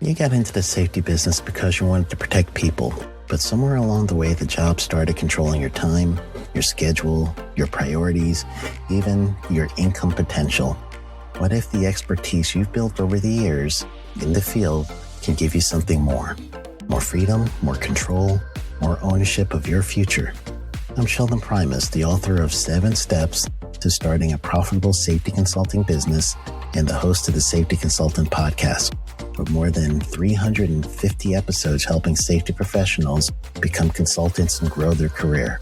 You got into the safety business because you wanted to protect people, but somewhere along the way, the job started controlling your time, your schedule, your priorities, even your income potential. What if the expertise you've built over the years in the field can give you something more? More freedom, more control, more ownership of your future. I'm Sheldon Primus, the author of 7 Steps to Starting a Profitable Safety Consulting Business and the host of the Safety Consultant Podcast, with more than 350 episodes helping safety professionals become consultants and grow their career.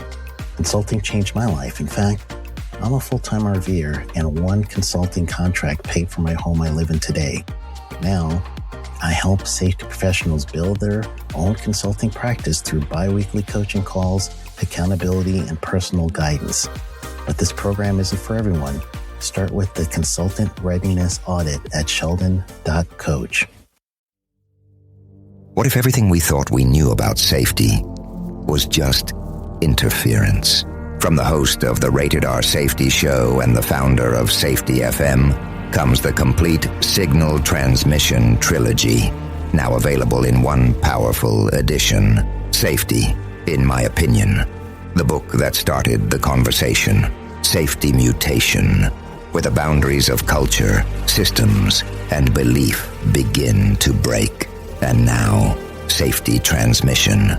Consulting changed my life. In fact, I'm a full-time RVer, and one consulting contract paid for my home I live in today. Now, I help safety professionals build their own consulting practice through bi-weekly coaching calls, accountability, and personal guidance. But this program isn't for everyone. Start with the Consultant Readiness Audit at sheldon.coach. What if everything we thought we knew about safety was just interference? From the host of the Rated R Safety Show and the founder of Safety FM comes the complete Signal Transmission Trilogy, now available in one powerful edition. Safety, in my opinion, the book that started the conversation. Safety Mutation, where the boundaries of culture, systems, and belief begin to break. And now, Safety Transmission,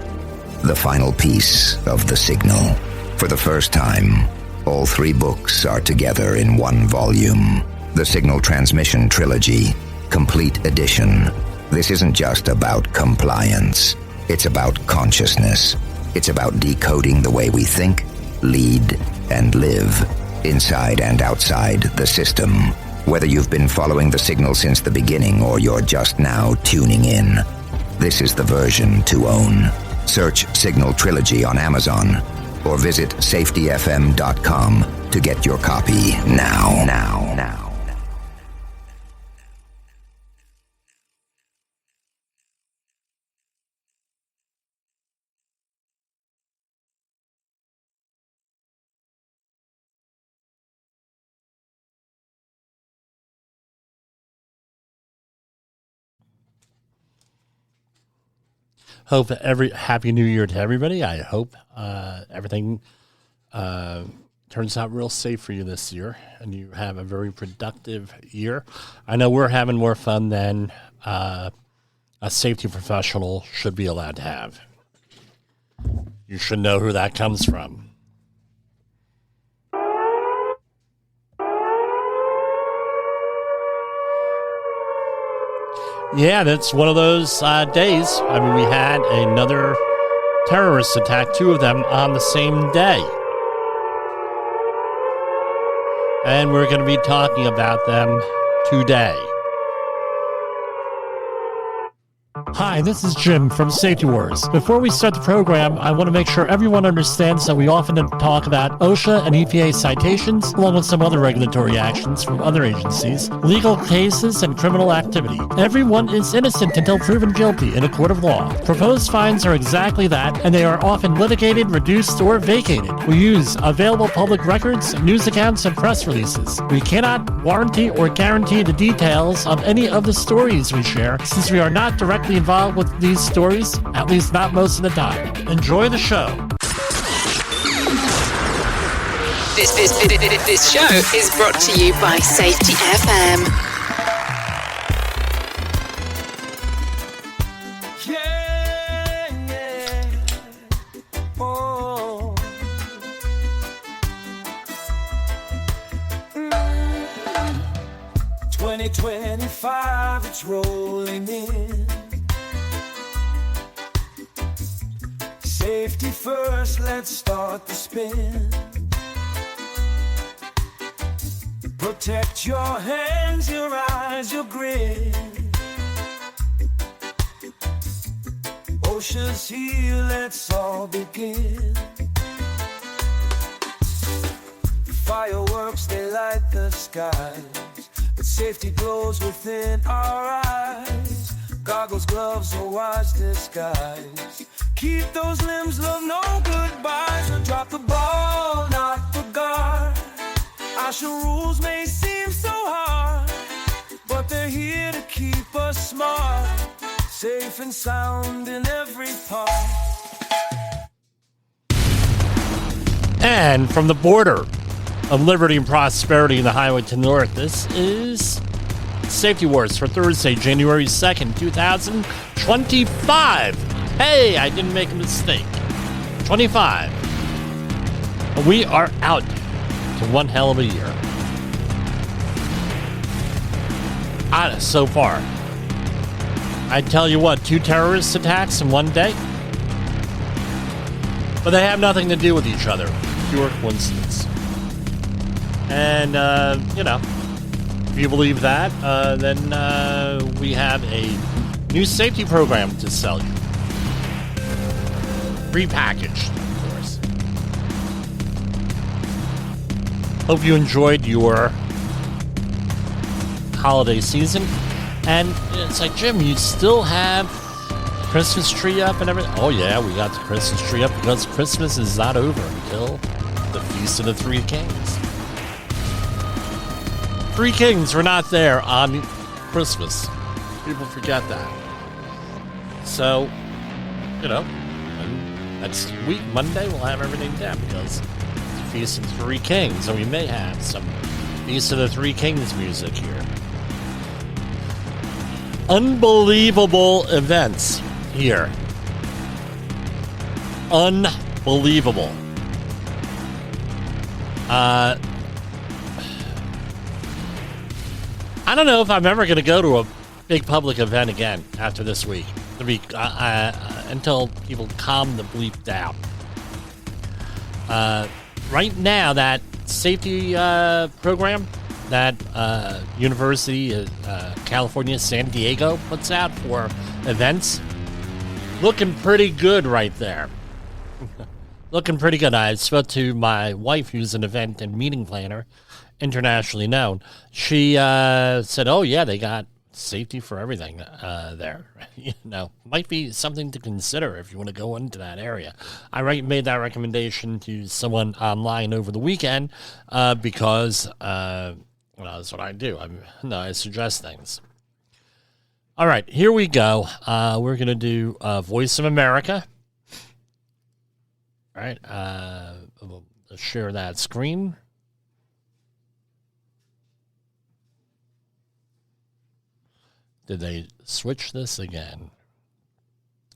the final piece of the signal. For the first time, all 3 books are together in one volume. The Signal Transmission Trilogy, Complete Edition. This isn't just about compliance. It's about consciousness. It's about decoding the way we think, lead, and live, inside and outside the system. Whether you've been following the signal since the beginning or you're just now tuning in, this is the version to own. Search Signal Trilogy on Amazon or visit safetyfm.com to get your copy now. Hope Happy New Year to everybody. I hope everything turns out real safe for you this year and you have a very productive year. I know we're having more fun than a safety professional should be allowed to have. You should know who that comes from. Yeah, that's one of those days. I mean, we had another terrorist attack, 2 of them on the same day. And we're going to be talking about them today. Hi, this is Jim from Safety Wars. Before we start the program, I want to make sure everyone understands that we often talk about OSHA and EPA citations, along with some other regulatory actions from other agencies, legal cases, and criminal activity. Everyone is innocent until proven guilty in a court of law. Proposed fines are exactly that, and they are often litigated, reduced, or vacated. We use available public records, news accounts, and press releases. We cannot warranty or guarantee the details of any of the stories we share, since we are not directly involved with these stories, at least not most of the time. Enjoy the show. This show is brought to you by Safety FM. Oh. 2025, it's rolling in. Safety first, let's start the spin. Protect your hands, your eyes, your grin. OSHA's here, let's all begin. Fireworks, they light the skies, but safety glows within our eyes. Goggles, gloves, or wise disguise. Keep those limbs, love, no goodbyes. Or drop the ball, not the guard. OSHA rules may seem so hard, but they're here to keep us smart. safe and sound in every part. And from the border of liberty and prosperity in the highway to the north, this is Safety Wars for Thursday, January 2nd, 2025. Hey, I didn't make a mistake. 25. We are out to one hell of a year. So far. I tell you what, 2 terrorist attacks in one day. But they have nothing to do with each other. Pure coincidence. And, if you believe that, then we have a new safety program to sell you. Repackaged, of course. Hope you enjoyed your holiday season. And it's like, Jim, you still have Christmas tree up and everything? Oh, yeah, we got the Christmas tree up because Christmas is not over until the Feast of the Three Kings. 3 kings were not there on Christmas. People forget that. So, next week, Monday, we'll have everything down because it's the Feast of the Three Kings, and we may have some Feast of the Three Kings music here. Unbelievable events here. Unbelievable. I don't know if I'm ever going to go to a big public event again after this week. Until people calm the bleep down. Right now, that safety program that University of California, San Diego puts out for events, looking pretty good right there. Looking pretty good. I spoke to my wife, who's an event and meeting planner, internationally known. She said, oh, yeah, they got safety for everything there. Might be something to consider if you want to go into that area. I made that recommendation to someone online over the weekend because that's what I do. I suggest things. All right, here we go. We're going to do Voice of America. All right, we'll share that screen. Did they switch this again?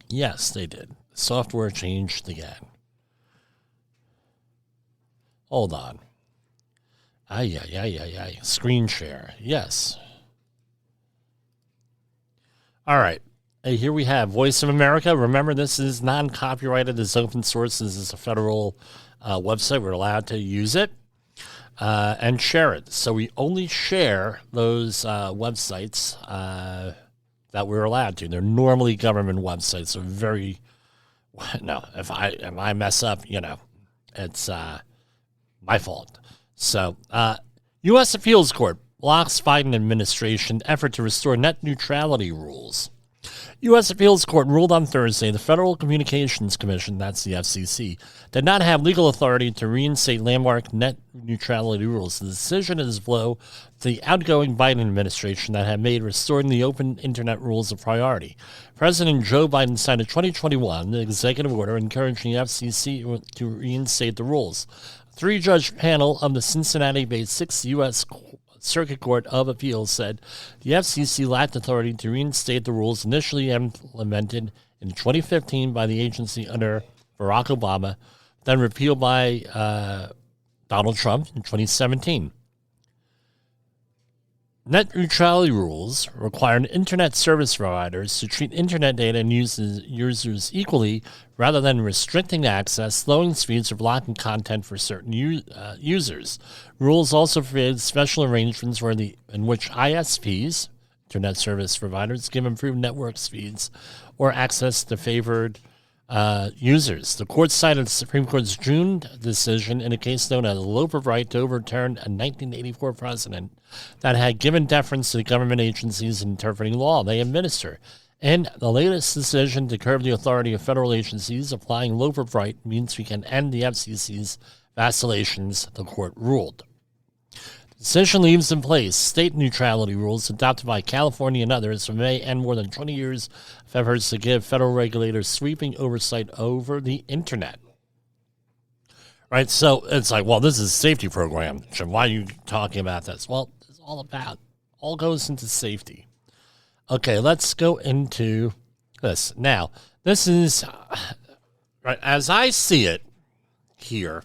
Yes, they did. Software changed again. Hold on. Ay. Screen share. Yes. All right. Hey, here we have Voice of America. Remember, this is non-copyrighted. This is open source. This is a federal website. We're allowed to use it and share it. So we only share those websites that we're allowed to. They're normally government websites. So if I mess up, it's my fault. So, U.S. Appeals Court blocks Biden administration effort to restore net neutrality rules. U.S. Appeals Court ruled on Thursday the Federal Communications Commission, that's the FCC, did not have legal authority to reinstate landmark net neutrality rules. The decision is a blow to the outgoing Biden administration that had made restoring the open internet rules a priority. President Joe Biden signed a 2021 executive order encouraging the FCC to reinstate the rules. A 3-judge panel of the Cincinnati-based 6th U.S. Circuit Court of Appeals said the FCC lacked authority to reinstate the rules initially implemented in 2015 by the agency under Barack Obama, then repealed by Donald Trump in 2017. Net neutrality rules require internet service providers to treat internet data and users equally rather than restricting access, slowing speeds, or blocking content for certain users. Rules also create special arrangements in which ISPs, internet service providers, give improved network speeds or access to favored users. The court cited the Supreme Court's June decision in a case known as the Loper right to overturn a 1984 precedent that had given deference to the government agencies interpreting law they administer. And the latest decision to curb the authority of federal agencies applying Loper right means we can end the FCC's vacillations, the court ruled. Decision leaves in place state neutrality rules adopted by California and others may end more than 20 years of efforts to give federal regulators sweeping oversight over the internet. Right, so it's like, well, this is a safety program. Jim, why are you talking about this? Well, it's all goes into safety. Okay, let's go into this. Now, this is, right, as I see it here,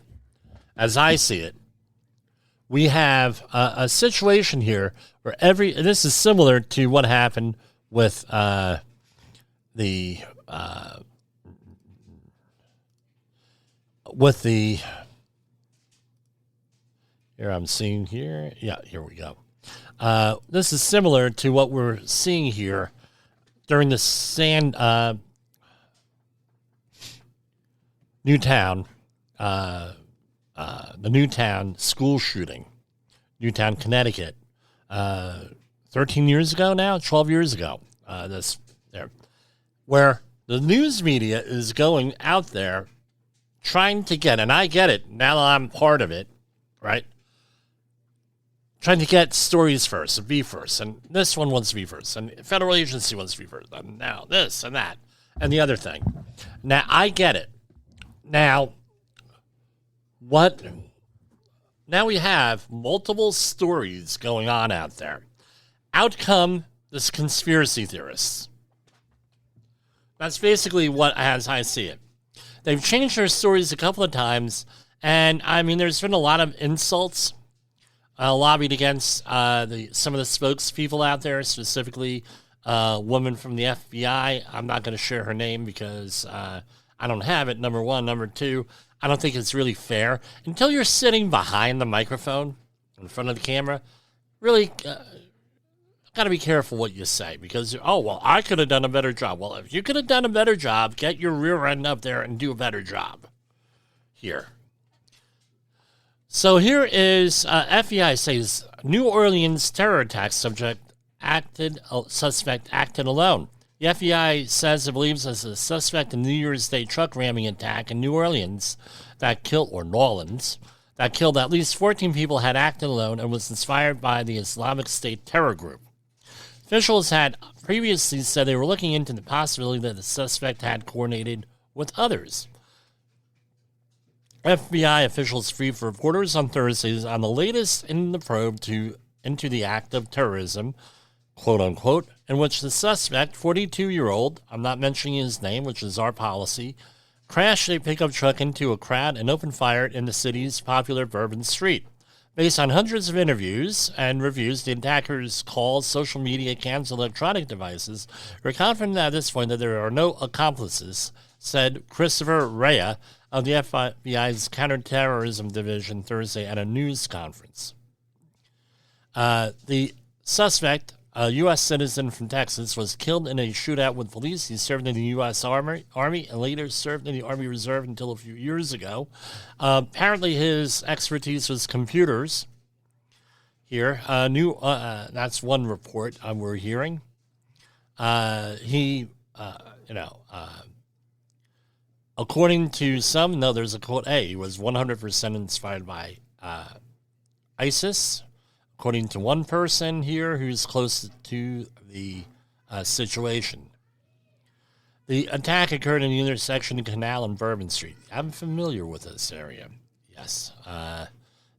we have a situation here where this is similar to what happened with here I'm seeing here. Yeah, here we go. This is similar to what we're seeing here during the Newtown school shooting, Newtown, Connecticut, 13 years ago now, 12 years ago, where the news media is going out there trying to get, and I get it, now that I'm part of it, right? Trying to get stories first, and be first, and this one wants to be first, and federal agency wants to be first, and now this and that, and the other thing. Now, I get it. Now we have multiple stories going on out there. Out come this conspiracy theorists. That's basically what, as I see it. They've changed their stories a couple of times, and I mean, there's been a lot of insults lobbied against some of the spokespeople out there, specifically a woman from the FBI. I'm not going to share her name because I don't have it, number one. Number two, I don't think it's really fair. Until you're sitting behind the microphone, in front of the camera, really got to be careful what you say because, I could have done a better job. Well, if you could have done a better job, get your rear end up there and do a better job here. So here is FBI says New Orleans terror attack suspect acted alone. The FBI says it believes as a suspect in the New Year's Day truck ramming attack in New Orleans that killed at least 14 people had acted alone and was inspired by the Islamic State terror group. Officials had previously said they were looking into the possibility that the suspect had coordinated with others. FBI officials briefed reporters on Thursday on the latest in the probe into the act of terrorism, quote unquote, in which the suspect, 42-year-old, I'm not mentioning his name, which is our policy, crashed a pickup truck into a crowd and opened fire in the city's popular Bourbon Street. Based on hundreds of interviews and reviews, the attackers called social media accounts and electronic devices. We're confident at this point that there are no accomplices, said Christopher Rea of the FBI's Counterterrorism Division Thursday at a news conference. The suspect, a U.S. citizen from Texas, was killed in a shootout with police. He served in the U.S. Army and later served in the Army Reserve until a few years ago. Apparently his expertise was computers. Here, that's one report we're hearing. According to some, there's a quote A, he was 100% inspired by ISIS. According to one person here who's close to the situation. The attack occurred in the intersection of Canal and Bourbon Street. I'm familiar with this area. Yes,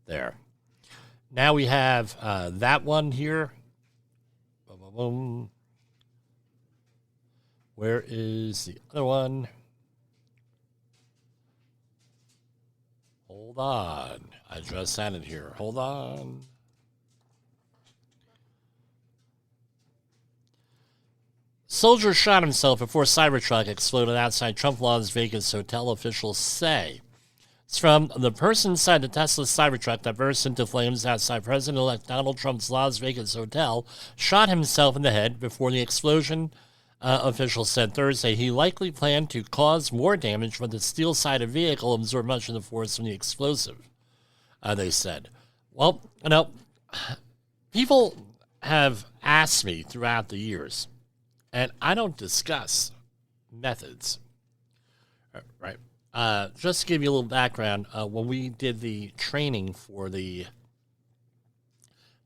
there. Now we have that one here. Where is the other one? Hold on. I just had it here. Hold on. Soldier shot himself before Cybertruck exploded outside Trump Las Vegas hotel, officials say. It's from the person inside the Tesla Cybertruck that burst into flames outside President-elect Donald Trump's Las Vegas hotel, shot himself in the head before the explosion, officials said Thursday. He likely planned to cause more damage when the steel-sided vehicle absorbed much of the force from the explosive, they said. Well, people have asked me throughout the years, and I don't discuss methods, right? Just to give you a little background, when we did the training for the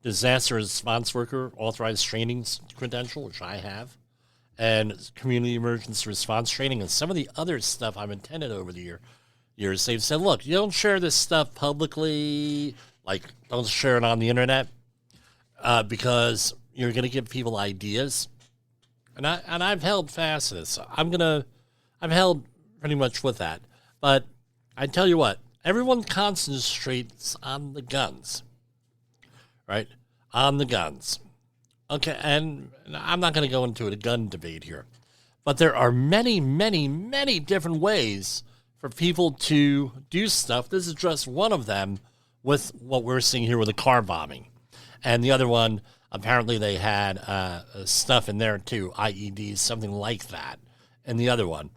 disaster response worker authorized training credential, which I have, and community emergency response training, and some of the other stuff I've attended over the years. They've said, look, you don't share this stuff publicly, like don't share it on the internet, because you're going to give people ideas. And I've held fast to this. I've held pretty much with that. But I tell you what, everyone concentrates on the guns, right? On the guns. Okay, and I'm not going to go into a gun debate here. But there are many, many, many different ways for people to do stuff. This is just one of them with what we're seeing here with the car bombing. And the other one, apparently they had stuff in there too, IEDs, something like that. And the other one.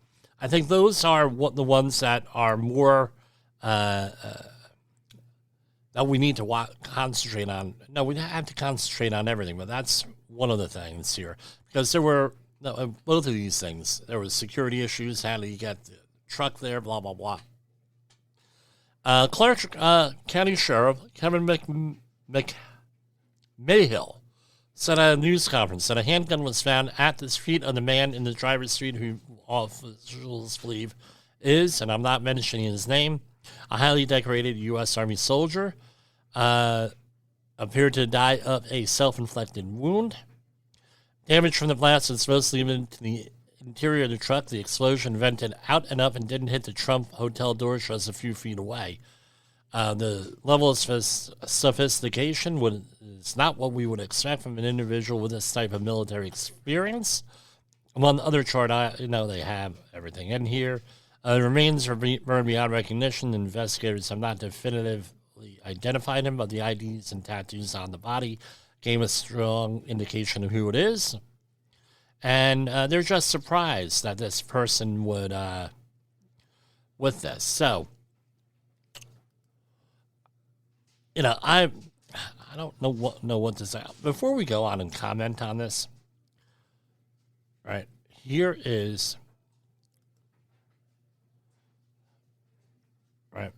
I think those are the ones that are more that we need to concentrate on. No, we have to concentrate on everything, but that's one of the things here. Because there were, both of these things, there was security issues, how do you get the truck there, blah, blah, blah. Clark County Sheriff Kevin McMahill said at a news conference that a handgun was found at the feet of the man in the driver's seat who officials believe is, and I'm not mentioning his name, a highly decorated U.S. Army soldier, appeared to die of a self-inflicted wound. Damage from the blast was mostly limited to the interior of the truck. The explosion vented out and up and didn't hit the Trump Hotel doors just a few feet away. The level of sophistication is not what we would expect from an individual with this type of military experience. Among the other chart, they have everything in here. The remains are burned beyond recognition. Investigators have not definitively identified him, but the IDs and tattoos on the body gave a strong indication of who it is. And they're just surprised that this person would, with this. So, I don't know what to say. Before we go on and comment on this, right, here is, right,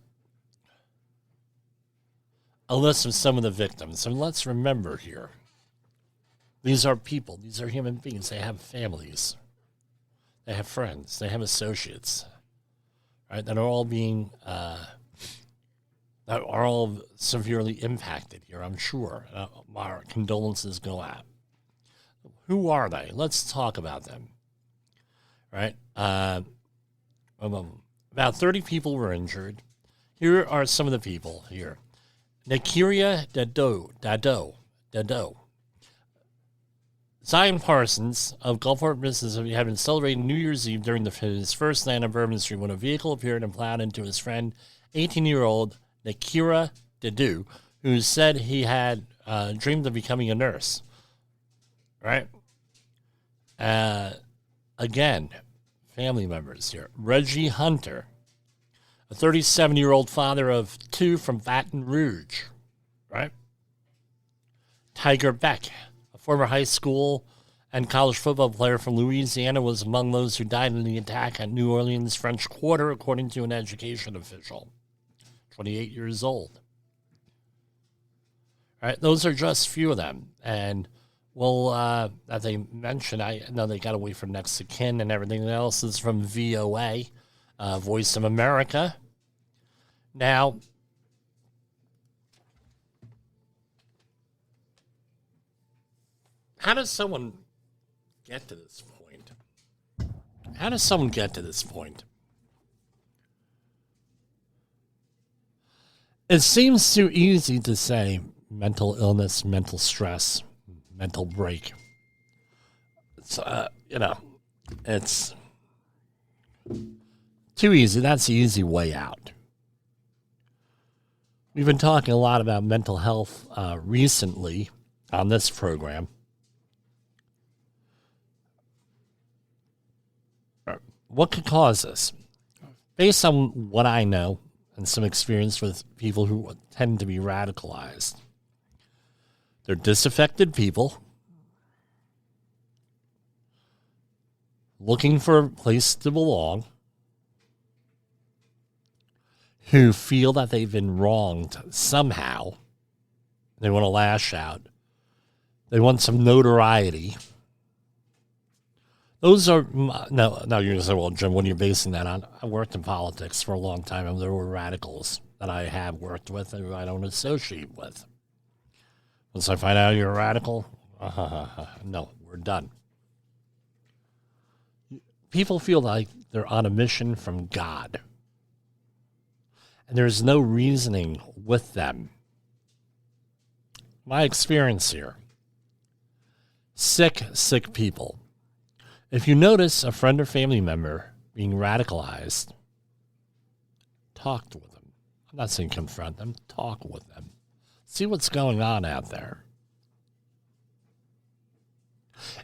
a list of some of the victims. And let's remember here, these are people. These are human beings. They have families. They have friends. They have associates, right, that are all being, that are all severely impacted here, I'm sure. Our condolences go out. Who are they? Let's talk about them, right? About 30 people were injured. Here are some of the people here. Nakiria Dado. Zion Parsons of Gulfport, Mississippi, had been celebrating New Year's Eve during his first night on Bourbon Street when a vehicle appeared and plowed into his friend, 18-year-old Nakira Dedu, who said he had dreamed of becoming a nurse. Right? Again, family members here. Reggie Hunter, a 37-year-old father of two from Baton Rouge. Right? Tiger Beck, a former high school and college football player from Louisiana, was among those who died in the attack at New Orleans French Quarter, according to an education official. 28 years old. All right, those are just a few of them. And, well, as they mentioned, I know they got away from next of kin and everything else is from VOA, Voice of America. Now, how does someone get to this point? How does someone get to this point? It seems too easy to say mental illness, mental stress, mental break. It's, it's too easy. That's the easy way out. We've been talking a lot about mental health recently on this program. What could cause this? Based on what I know, and some experience with people who tend to be radicalized. They're disaffected people looking for a place to belong, who feel that they've been wronged somehow. They want to lash out. They want some notoriety. Those are, no, you're going to say, well, Jim, what are you basing that on? I worked in politics for a long time, and there were radicals that I have worked with and I don't associate with. Once I find out you're a radical, no, we're done. People feel like they're on a mission from God. And there's no reasoning with them. My experience here. Sick people. If you notice a friend or family member being radicalized, talk with them. I'm not saying confront them, talk with them. See what's going on out there.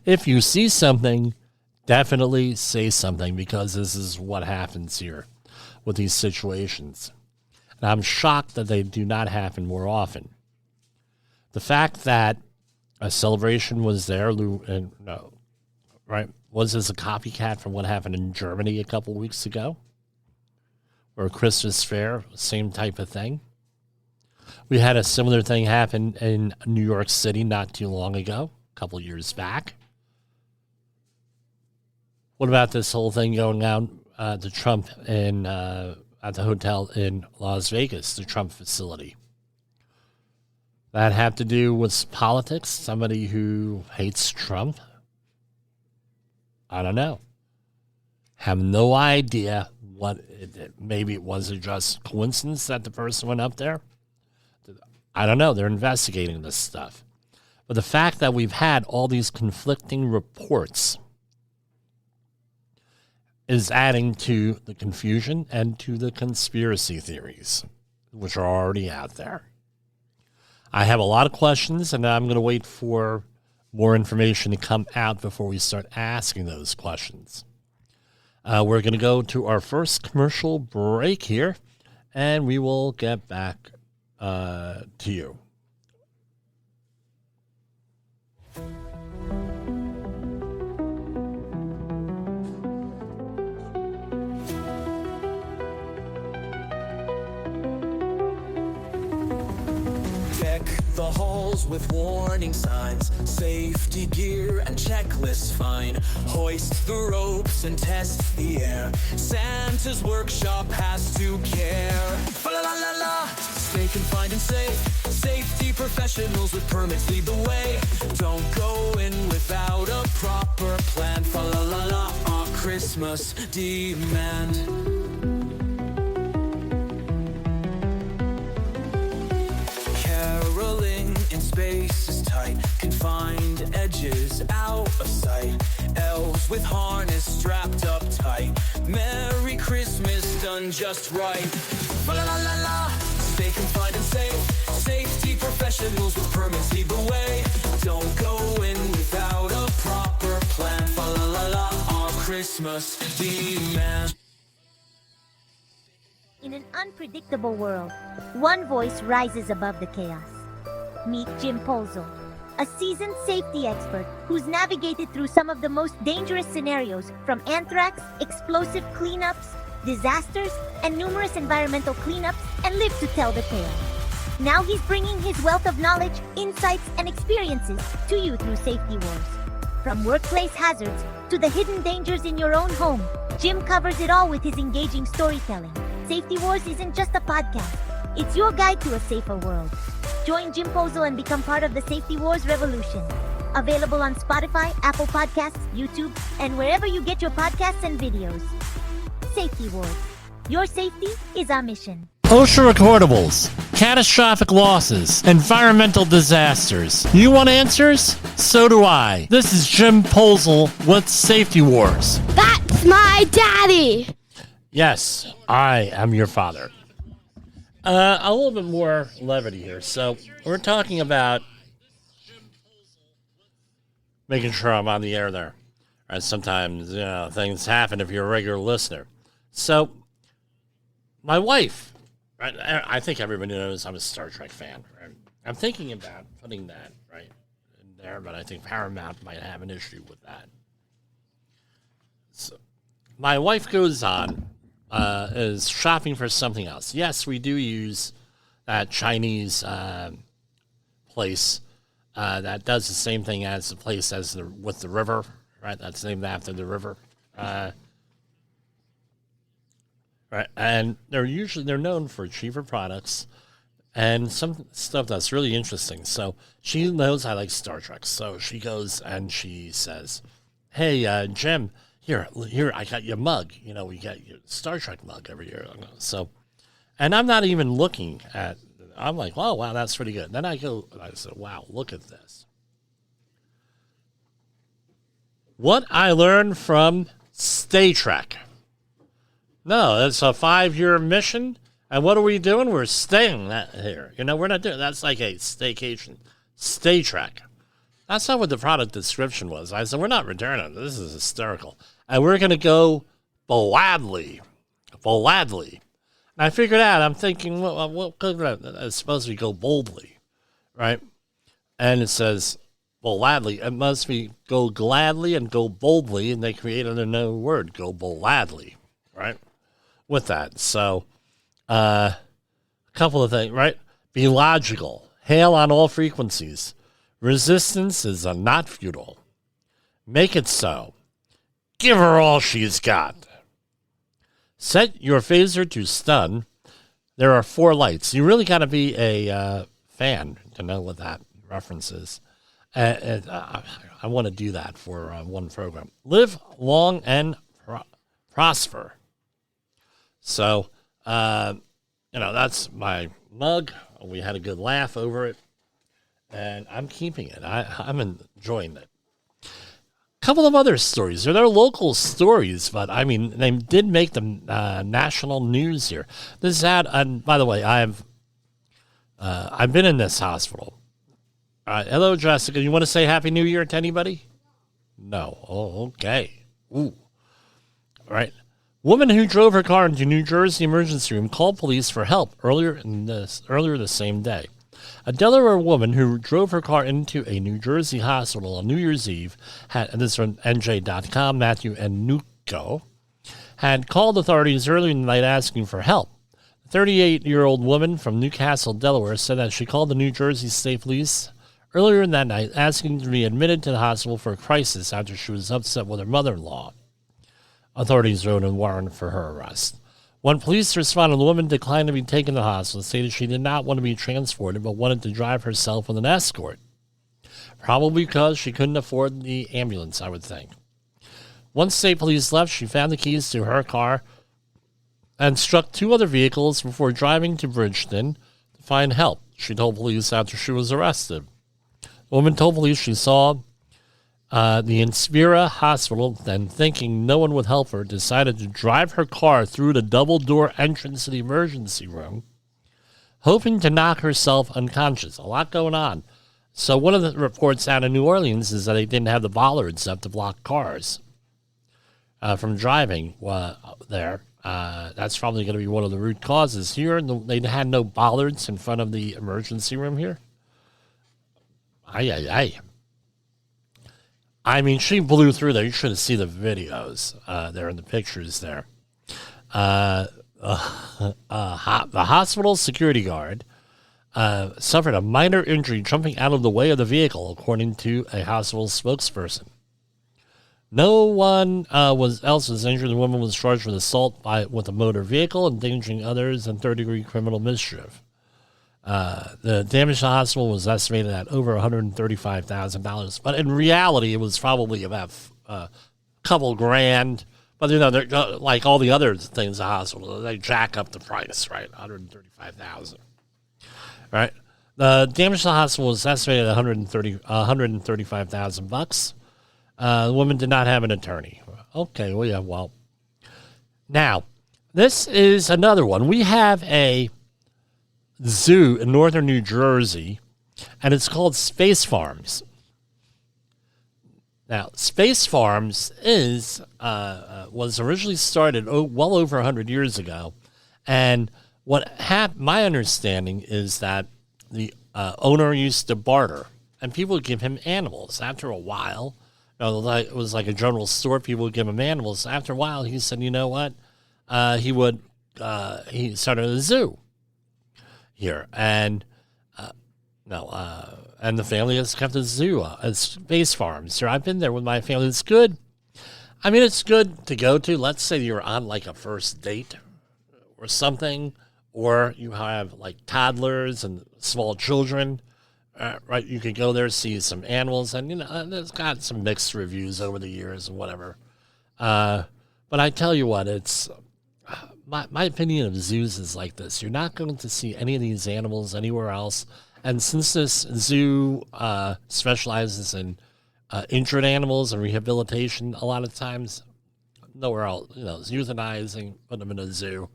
If you see something, definitely say something, because this is what happens here with these situations. And I'm shocked that they do not happen more often. The fact that a celebration was there, right? Was this a copycat from what happened in Germany a couple weeks ago? Or a Christmas fair, same type of thing. We had a similar thing happen in New York City not too long ago, a couple years back. What about this whole thing going on to Trump at the hotel in Las Vegas, the Trump facility? That had to do with politics, somebody who hates Trump? I don't know. Have no idea what maybe it was just coincidence that the person went up there. I don't know. They're investigating this stuff. But the fact that we've had all these conflicting reports is adding to the confusion and to the conspiracy theories, which are already out there. I have a lot of questions, and I'm going to wait for more information to come out before we start asking those questions. We're going to go to our first commercial break here, and we will get back to you. Deck the halls with warning signs, safety gear and checklists fine. Hoist the ropes and test the air. Santa's workshop has to care. Fa la la la la, stay confined and safe. Safety professionals with permits lead the way. Don't go in without a proper plan. Fa la la la, our Christmas demand. Space is tight, confined edges out of sight. Elves with harness strapped up tight. Merry Christmas done just right. Fa la la la la, stay confined and safe. Safety professionals with permits lead the way. Don't go in without a proper plan. Fa la la la, our Christmas demand. In an unpredictable world, one voice rises above the chaos. Meet Jim Polzo, a seasoned safety expert who's navigated through some of the most dangerous scenarios, from anthrax, explosive cleanups, disasters, and numerous environmental cleanups, and lived to tell the tale. Now he's bringing his wealth of knowledge, insights, and experiences to you through Safety Wars. From workplace hazards to the hidden dangers in your own home, Jim covers it all with his engaging storytelling. Safety Wars isn't just a podcast, it's your guide to a safer world. Join Jim Polzo and become part of the Safety Wars revolution. Available on Spotify, Apple Podcasts, YouTube, and wherever you get your podcasts and videos. Safety Wars. Your safety is our mission. OSHA recordables, catastrophic losses, environmental disasters. You want answers? So do I. This is Jim Polzo with Safety Wars. That's my daddy! Yes, I am your father. A little bit more levity here. So we're talking about making sure I'm on the air there. Right, sometimes, things happen if you're a regular listener. So my wife, right, I think everybody knows I'm a Star Trek fan. Right? I'm thinking about putting that right in there, but I think Paramount might have an issue with that. So my wife goes on. Is shopping for something else. Yes, we do use that Chinese place that does the same thing as the place with the river, right? That's named after the river. Right, and they're known for cheaper products and some stuff that's really interesting. So she knows I like Star Trek. So she goes and she says, "Hey, Jim, here, I got your mug. You know, we get your Star Trek mug every year." So, and I'm not even looking at. I'm like, "Oh, wow, that's pretty good." Then I go and I said, "Wow, look at this." What I learned from Stay Trek. No, it's a 5-year mission. And what are we doing? We're staying here. You know, we're not doing that's like a staycation. Stay Trek. That's not what the product description was. I said, we're not returning. This is hysterical. And we're going to go Boladley. And I figured out, I'm thinking, well, it's supposed to be go boldly, right? And it says Boladley. It must be go gladly and go boldly. And they created a new word, go Boladley, right? With that. So, a couple of things, right? Be logical. Hail on all frequencies. Resistance is not futile. Make it so. Give her all she's got. Set your phaser to stun. There are 4 lights. You really got to be a fan to know what that reference is. I want to do that for one program. Live long and prosper. So, that's my mug. We had a good laugh over it, and I'm keeping it. I'm enjoying it. A couple of other stories. They're local stories, but, I mean, they did make the national news here. This ad, and by the way, I've been in this hospital. Hello, Jessica. You want to say Happy New Year to anybody? No. Oh, okay. Ooh. All right. Woman who drove her car into New Jersey emergency room called police for help earlier the same day. A Delaware woman who drove her car into a New Jersey hospital on New Year's Eve, and this is from NJ.com, Matthew and Nuko, had called authorities earlier in the night asking for help. The 38-year-old woman from Newcastle, Delaware, said that she called the New Jersey State Police earlier in that night asking to be admitted to the hospital for a crisis after she was upset with her mother-in-law. Authorities wrote a warrant for her arrest. When police responded, the woman declined to be taken to the hospital, stated she did not want to be transported, but wanted to drive herself with an escort. Probably because she couldn't afford the ambulance, I would think. Once state police left, she found the keys to her car and struck 2 other vehicles before driving to Bridgeton to find help, she told police after she was arrested. The woman told police she saw the Inspira Hospital, then thinking no one would help her, decided to drive her car through the double-door entrance to the emergency room, hoping to knock herself unconscious. A lot going on. So one of the reports out of New Orleans is that they didn't have the bollards up to block cars from driving there. That's probably going to be one of the root causes here. They had no bollards in front of the emergency room here. I mean, she blew through there. You should have seen the videos there and the pictures there. The hospital security guard suffered a minor injury jumping out of the way of the vehicle, according to a hospital spokesperson. No one else was injured. The woman was charged with assault with a motor vehicle, endangering others, and third-degree criminal mischief. The damage to the hospital was estimated at over $135,000, but in reality, it was probably about a couple grand. But they're like all the other things in the hospital, they jack up the price, right? $135,000, right? The damage to the hospital was estimated at $135,000. The woman did not have an attorney. Okay, well, yeah, well. Now, this is another one. We have a zoo in northern New Jersey, and it's called Space Farms. Now, Space Farms was originally started well over 100 years ago, and my understanding is that the owner used to barter, and people would give him animals. After a while, it was like a general store. People would give him animals. After a while, he said, you know what? He started a zoo here. And and the family has kept a zoo, a space farm. So I've been there with my family. It's good. I mean, it's good to go to. Let's say you're on like a first date or something, or you have like toddlers and small children, right? You could go there, see some animals, and it's got some mixed reviews over the years and whatever. But I tell you what, it's my opinion of zoos is like this: you're not going to see any of these animals anywhere else. And since this zoo specializes in injured animals and rehabilitation, a lot of times nowhere else, euthanizing, put them in a zoo.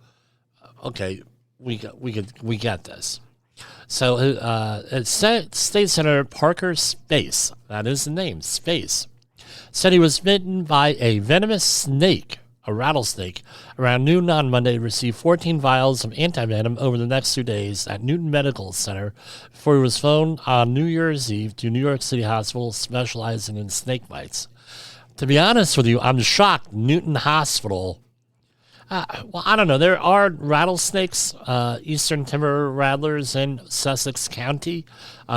Okay, we get this. So State Senator Parker Space, that is the name, Space, said he was bitten by a venomous snake, a rattlesnake, around noon on Monday, received 14 vials of antivenom over the next 2 days at Newton Medical Center before he was flown on New Year's Eve to New York City Hospital specializing in snake bites. To be honest with you, I'm shocked Newton Hospital. Well, I don't know. There are rattlesnakes, eastern timber rattlers in Sussex County.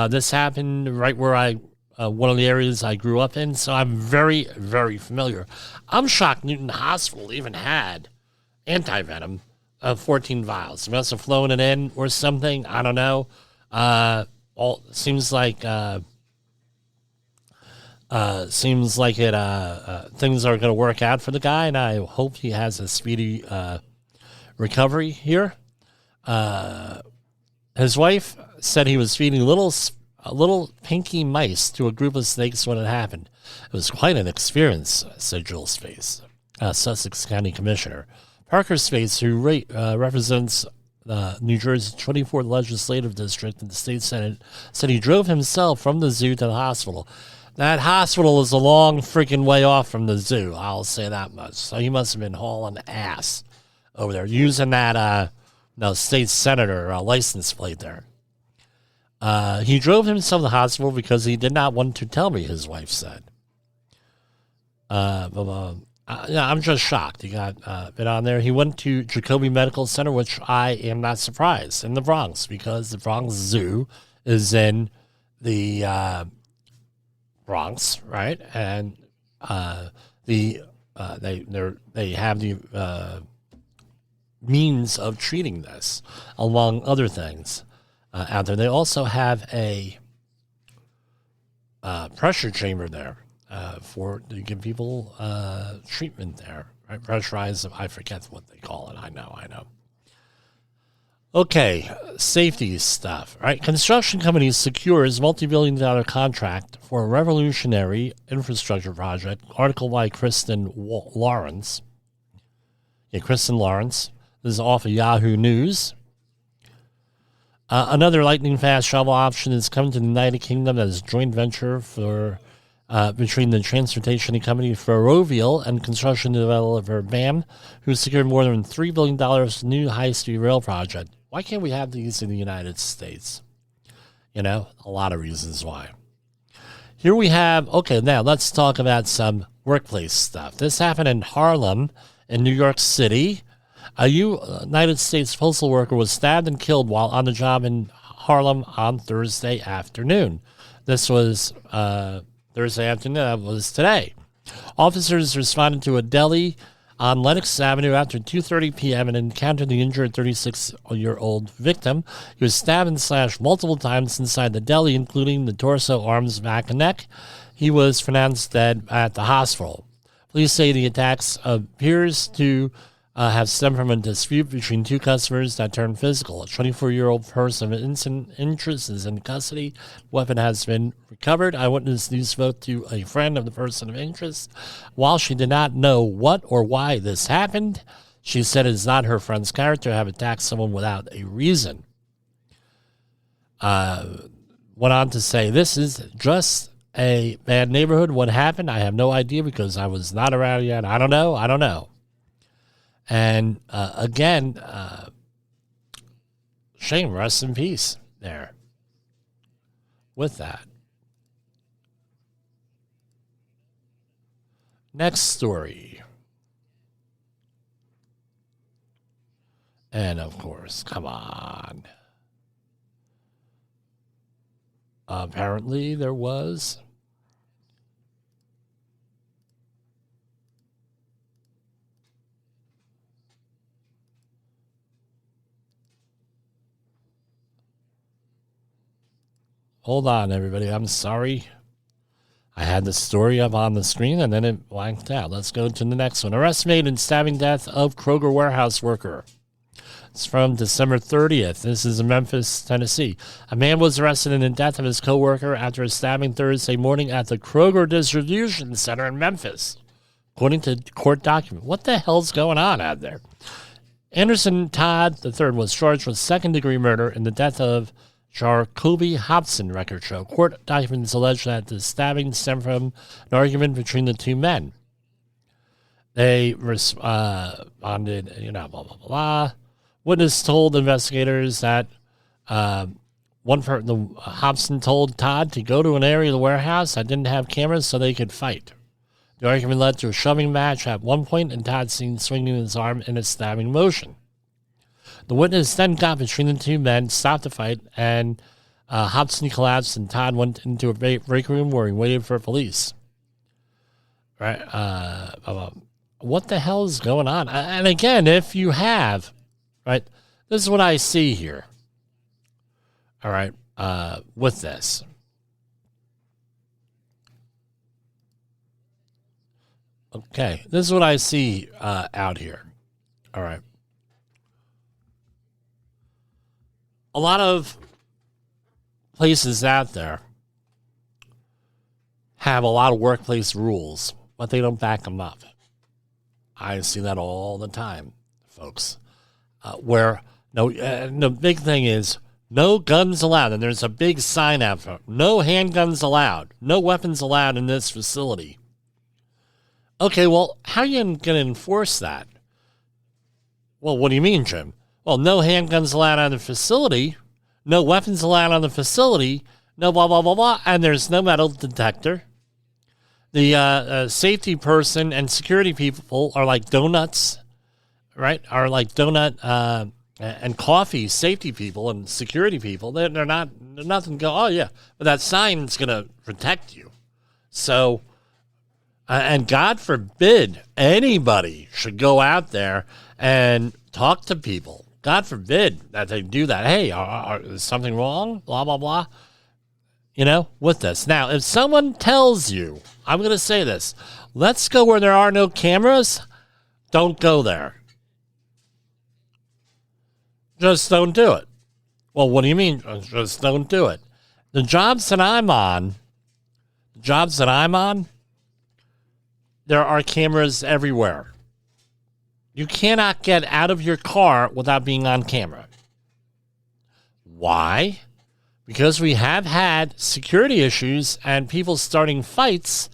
This happened right where one of the areas I grew up in, so I'm very, very familiar. I'm shocked Newton Hospital even had antivenom of 14 vials. They must have flown it in or something. I don't know. Seems like things are going to work out for the guy, and I hope he has a speedy recovery here. His wife said he was feeding little pinky mice to a group of snakes when it happened. It was quite an experience, said Joel Space, Sussex County Commissioner. Parker Space, who represents New Jersey's 24th Legislative District in the state Senate, said he drove himself from the zoo to the hospital. That hospital is a long freaking way off from the zoo, I'll say that much. So he must have been hauling ass over there, using that state senator license plate there. He drove himself to the hospital because he did not want to tell me, his wife said. I'm just shocked. He got bit on there. He went to Jacoby Medical Center, which I am not surprised, in the Bronx, because the Bronx Zoo is in the Bronx, right? And they have the means of treating this, among other things, out there. They also have a pressure chamber there to give people treatment there, right? Pressurized, I forget what they call it. I know. Okay, safety stuff, right? Construction company secures multi-billion-dollar contract for a revolutionary infrastructure project. Article by Kristen Lawrence. Yeah, Kristen Lawrence. This is off of Yahoo News. Another lightning-fast shovel option is coming to the United Kingdom as a joint venture between the transportation company Ferrovial and construction developer BAM, who secured more than $3 billion for new high-speed rail project. Why can't we have these in the United States? A lot of reasons why. Here we have, okay, now let's talk about some workplace stuff. This happened in Harlem in New York City. A United States postal worker was stabbed and killed while on the job in Harlem on Thursday afternoon. This was Thursday afternoon. That was today. Officers responded to a deli on Lenox Avenue after 2:30 p.m. and encountered the injured 36-year-old victim. He was stabbed and slashed multiple times inside the deli, including the torso, arms, back, and neck. He was pronounced dead at the hospital. Police say the attacks appears to have stemmed from a dispute between two customers that turned physical. A 24-year-old person of innocent interest is in custody. Weapon has been recovered. Eyewitness News spoke to a friend of the person of interest. While she did not know what or why this happened, she said it is not her friend's character to have attacked someone without a reason. Went on to say, this is just a bad neighborhood. What happened? I have no idea because I was not around yet. I don't know. And again, shame, rest in peace there with that. Next story. And of course, come on. Apparently there was. Hold on, everybody. I'm sorry. I had the story up on the screen and then it blanked out. Let's go to the next one. Arrest made in stabbing death of Kroger warehouse worker. It's from December 30th. This is in Memphis, Tennessee. A man was arrested in the death of his co-worker after a stabbing Thursday morning at the Kroger distribution center in Memphis, according to court document. What the hell's going on out there? Anderson Todd III was charged with second-degree murder in the death of Jacoby Hobson, records show. Court documents allege that the stabbing stemmed from an argument between the two men. They responded, blah, blah, blah, blah. Witness told investigators that Hobson told Todd to go to an area of the warehouse that didn't have cameras so they could fight. The argument led to a shoving match at one point, and Todd seen swinging his arm in a stabbing motion. The witness then got between the two men, stopped the fight, and Hobson collapsed, and Todd went into a break room where he waited for police. Right? What the hell is going on? And again, if you have, right, this is what I see here. All right, with this. Okay, this is what I see out here. All right. A lot of places out there have a lot of workplace rules, but they don't back them up. I see that all the time, folks. The big thing is no guns allowed, and there's a big sign out front. No handguns allowed. No weapons allowed in this facility. Okay, well, how are you going to enforce that? Well, what do you mean, Jim? Well, no handguns allowed on the facility, no weapons allowed on the facility, no blah, blah, blah, blah, and there's no metal detector. The safety person and security people are like donuts, right? Are like donut and coffee safety people and security people. They're nothing go, oh, yeah, but that sign's going to protect you. So, and God forbid anybody should go out there and talk to people. God forbid that they do that. Hey, is something wrong? Blah, blah, blah. With this. Now, if someone tells you, I'm going to say this, let's go where there are no cameras, don't go there. Just don't do it. Well, what do you mean? Just don't do it. The jobs that I'm on, there are cameras everywhere. You cannot get out of your car without being on camera. Why? Because we have had security issues and people starting fights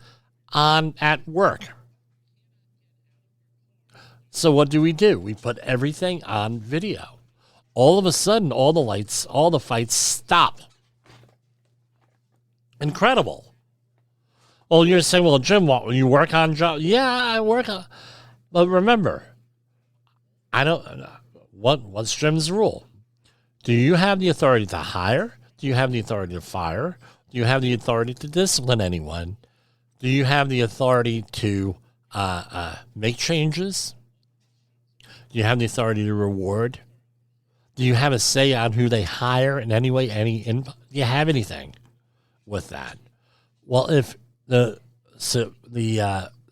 at work. So what do? We put everything on video. All of a sudden, all the fights stop. Incredible. Well, you're saying, well, Jim, what, you work on jobs? Yeah, I work on. But remember, what's Jim's rule? Do you have the authority to hire? Do you have the authority to fire? Do you have the authority to discipline anyone? Do you have the authority to make changes? Do you have the authority to reward? Do you have a say on who they hire in any way? Do you have anything with that? Well, if the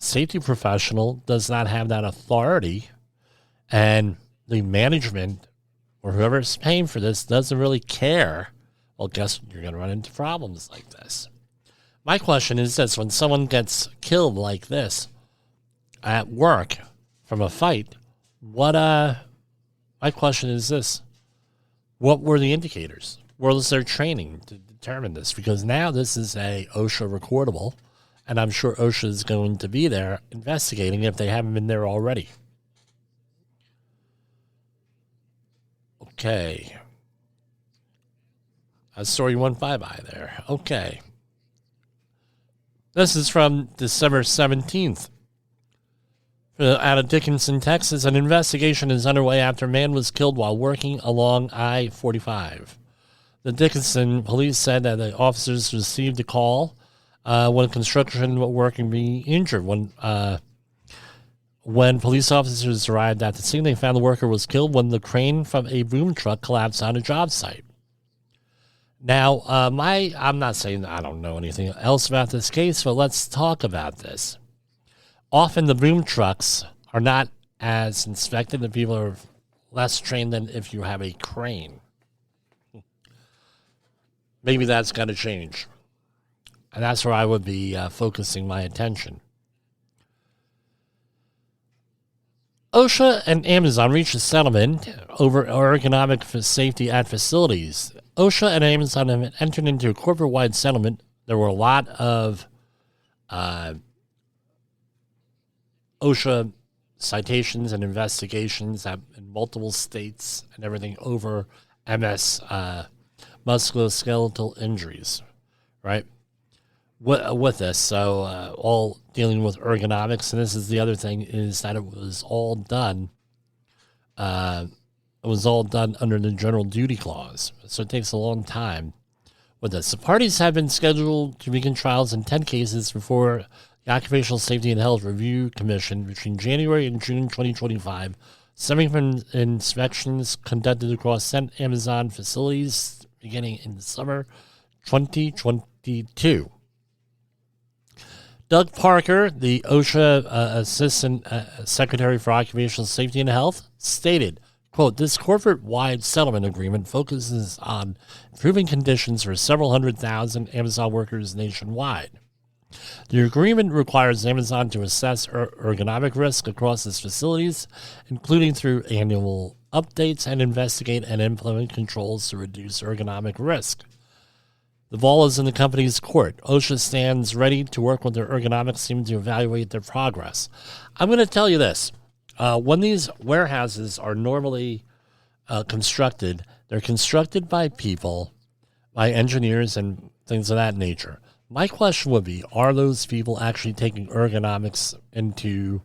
safety professional does not have that authority, and the management or whoever's paying for this doesn't really care, well, guess you're going to run into problems like this. My question is this: when someone gets killed like this at work from a fight, my question is this: what were the indicators? Where was their training to determine this? Because now this is a OSHA recordable, and I'm sure OSHA is going to be there investigating if they haven't been there already. Okay. A story went by there. Okay. This is from December 17th. Out of Dickinson, Texas, an investigation is underway after a man was killed while working along I-45. the Dickinson police said that the officers received a call when a construction worker being injured. When police officers arrived at the scene, they found the worker was killed when the crane from a boom truck collapsed on a job site. Now, I'm not saying I don't know anything else about this case, but let's talk about this. Often the boom trucks are not as inspected, and people are less trained than if you have a crane. Maybe that's got to change. And that's where I would be focusing my attention. OSHA and Amazon reached a settlement over ergonomic safety at facilities. OSHA and Amazon have entered into a corporate-wide settlement. There were a lot of OSHA citations and investigations in multiple states and everything over MS, musculoskeletal injuries, right? With this, so all dealing with ergonomics, and this is the other thing, is that it was all done. It was all done under the general duty clause, so it takes a long time with this. The parties have been scheduled to begin trials in 10 cases before the Occupational Safety and Health Review Commission between January and June 2025, stemming from inspections conducted across Amazon facilities beginning in the summer 2022. Doug Parker, the OSHA Assistant Secretary for Occupational Safety and Health, stated, quote, "This corporate-wide settlement agreement focuses on improving conditions for several 100,000 Amazon workers nationwide. The agreement requires Amazon to assess ergonomic risk across its facilities, including through annual updates, and investigate and implement controls to reduce ergonomic risk. The ball is in the company's court. OSHA stands ready to work with their ergonomics team to evaluate their progress." I'm going to tell you this. When these warehouses are normally constructed, they're constructed by people, by engineers and things of that nature. My question would be, are those people actually taking ergonomics into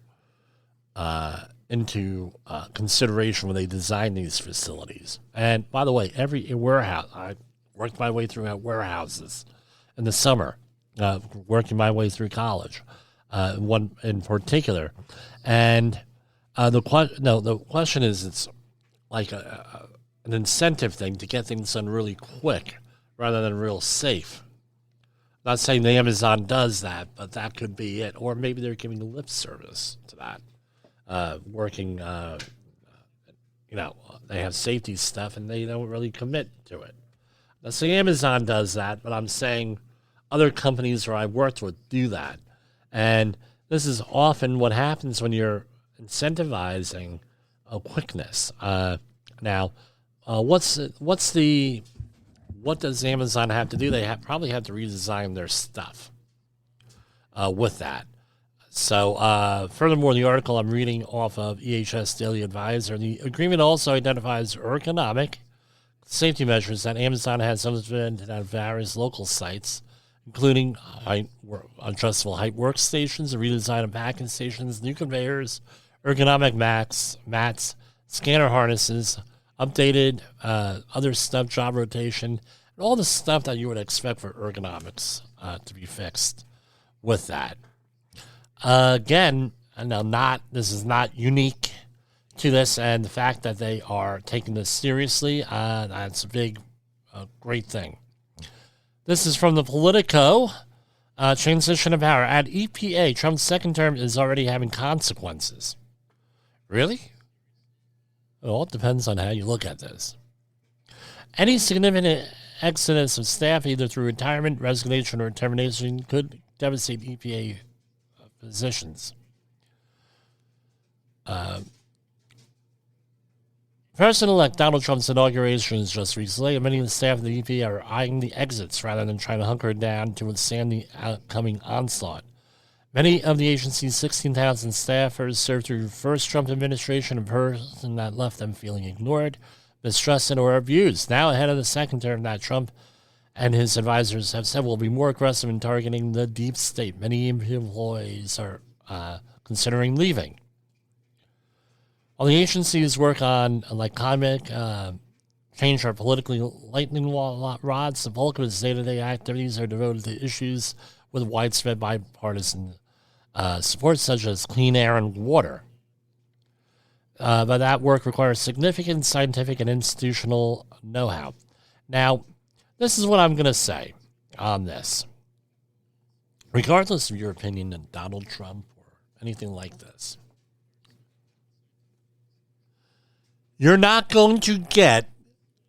consideration when they design these facilities? And by the way, every warehouse, I worked my way through warehouses in the summer, working my way through college, one in particular. And the question is, it's like an incentive thing to get things done really quick rather than real safe. Not saying the Amazon does that, but that could be it. Or maybe they're giving lip service to that. Working, they have safety stuff and they don't really commit to it. Now, say Amazon does that, but I'm saying other companies where I worked with do that. And this is often what happens when you're incentivizing quickness. What does Amazon have to do? They probably have to redesign their stuff with that. So, furthermore, the article I'm reading off of EHS Daily Advisor, the agreement also identifies ergonomic safety measures that Amazon has implemented at various local sites, including adjustable height workstations, a redesign of packing stations, new conveyors, ergonomic mats, scanner harnesses, updated other stuff, job rotation, and all the stuff that you would expect for ergonomics to be fixed with that. Again, this is not unique to this, and the fact that they are taking this seriously, that's a big, great thing. This is from the Politico. Transition of power. At EPA, Trump's second term is already having consequences. Really? It all depends on how you look at this. Any significant exodus of staff, either through retirement, resignation, or termination, could devastate EPA positions. President-elect Donald Trump's inauguration is just recently, and many of the staff of the EPA are eyeing the exits rather than trying to hunker down to withstand the upcoming onslaught. Many of the agency's 16,000 staffers served through the first Trump administration, a person that left them feeling ignored, mistrusted, or abused. Now ahead of the second term that Trump and his advisors have said will be more aggressive in targeting the deep state. Many employees are considering leaving. While the agencies work on climate change our politically lightning rods. The bulk of his day-to-day activities are devoted to issues with widespread bipartisan support, such as clean air and water. But that work requires significant scientific and institutional know-how. Now, this is what I'm going to say on this. Regardless of your opinion on Donald Trump or anything like this, you're not going to get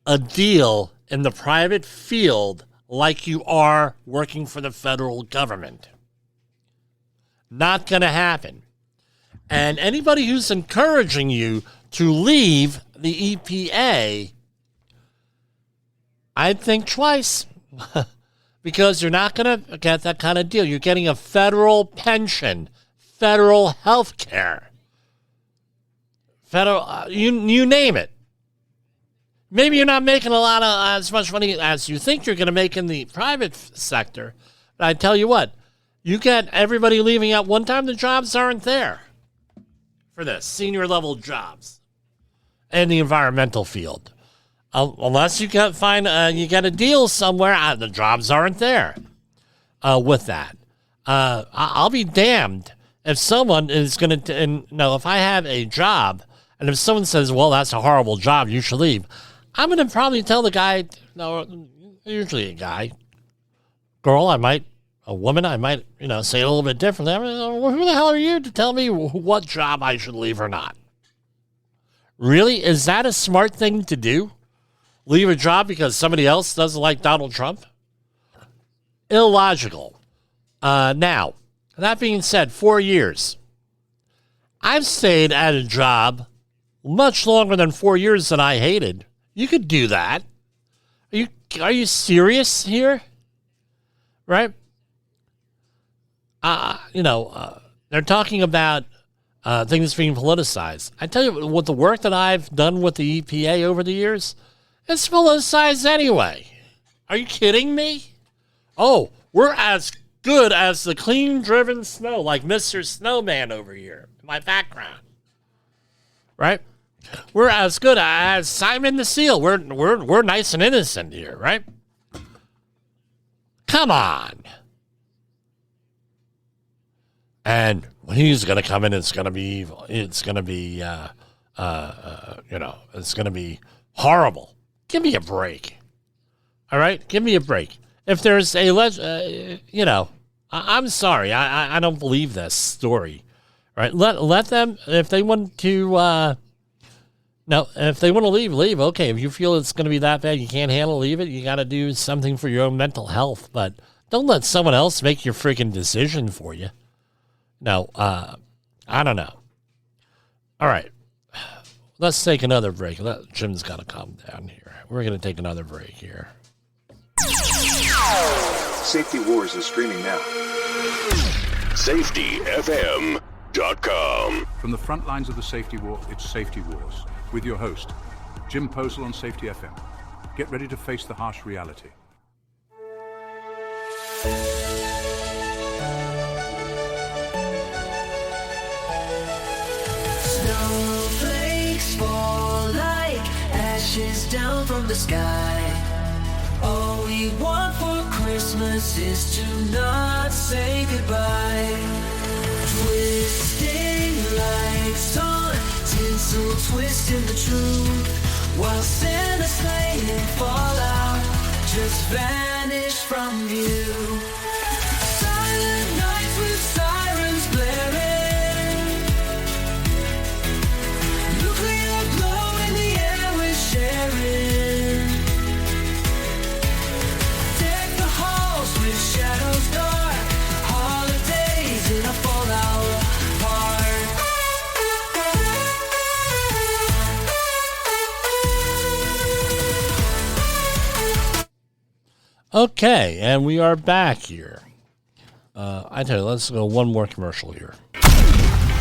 a deal in the private field like you are working for the federal government. Not going to happen. And anybody who's encouraging you to leave the EPA, I'd think twice. Because you're not going to get that kind of deal. You're getting a federal pension, federal health care, federal, you name it. Maybe you're not making as much money as you think you're going to make in the private sector. But I tell you what, you get everybody leaving at one time, the jobs aren't there for this, senior level jobs in the environmental field. Unless you can you get a deal somewhere, the jobs aren't there with that. I'll be damned if someone is going to, if I have a job and if someone says, well, that's a horrible job, you should leave, I'm going to probably tell the guy, no, usually a guy, girl, a woman, I might, say it a little bit differently. Who the hell are you to tell me what job I should leave or not? Really? Is that a smart thing to do? Leave a job because somebody else doesn't like Donald Trump? Illogical. Now, that being said, 4 years. I've stayed at a job much longer than 4 years that I hated. You could do that. Are you serious here? Right? They're talking about things being politicized. I tell you, with the work that I've done with the EPA over the years, it's politicized anyway. Are you kidding me? Oh, we're as good as the clean-driven snow, like Mr. Snowman over here in my background. Right? We're as good as Simon the Seal. We're nice and innocent here, right? Come on. And when he's going to come in, it's going to be evil. It's going to be, it's going to be horrible. Give me a break. All right? Give me a break. If there's I'm sorry. I don't believe this story. Right? Let them, if they want to, if they want to leave. Okay, if you feel it's going to be that bad, you can't handle it, leave it. You got to do something for your own mental health. But don't let someone else make your freaking decision for you. No, I don't know. All right. Let's take another break. Jim's got to calm down here. We're going to take another break here. Safety Wars is streaming now. SafetyFM.com. From the front lines of the safety war, it's Safety Wars. With your host, Jim Posel on Safety FM. Get ready to face the harsh reality. Snowflakes fall like ashes down from the sky. All we want for Christmas is to not say goodbye. Twisting lights on, tinsel twisting the truth, while Santa's sleigh and fallout just vanish from view. Silent nights with sirens blaring, nuclear glow in the air we're sharing. Deck the halls with shadows dark, holidays in a fallout park. Okay, and we are back here. I tell you, let's go one more commercial here.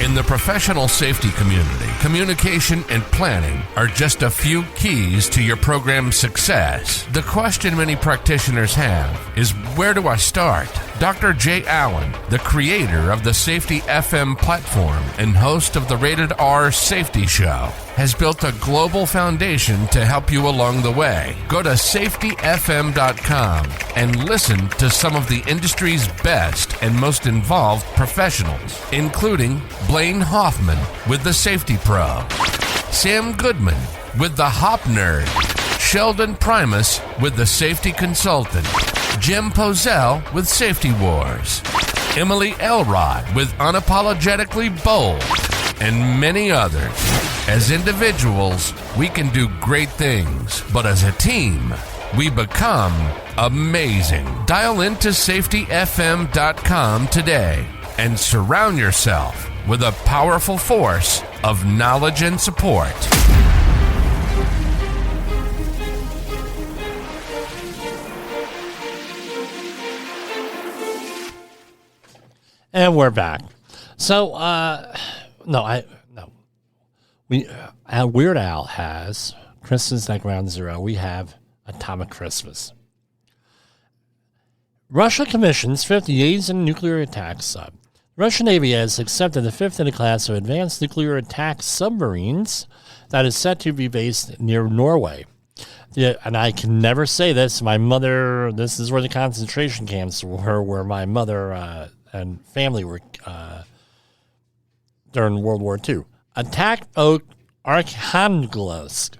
In the professional safety community, communication and planning are just a few keys to your program's success. The question many practitioners have is, where do I start? Dr. Jay Allen, the creator of the Safety FM platform and host of the Rated R Safety Show, has built a global foundation to help you along the way. Go to safetyfm.com and listen to some of the industry's best and most involved professionals, including Blaine Hoffman with the Safety Pro, Sam Goodman with the Hop Nerd, Sheldon Primus with the Safety Consultant, Jim Pozell with Safety Wars, Emily Elrod with Unapologetically Bold, and many others. As individuals, we can do great things, but as a team, we become amazing. Dial into safetyfm.com today and surround yourself with a powerful force of knowledge and support. And we're back. So, Weird Al has Christmas at Ground Zero. We have Atomic Christmas. Russia commissions 50 Yezin nuclear attack sub. Russian Navy has accepted the fifth in a class of advanced nuclear attack submarines that is set to be based near Norway. And I can never say this. My mother, this is where the concentration camps were, where my mother and family were during World War II. Attack Oak Arkhangelsk,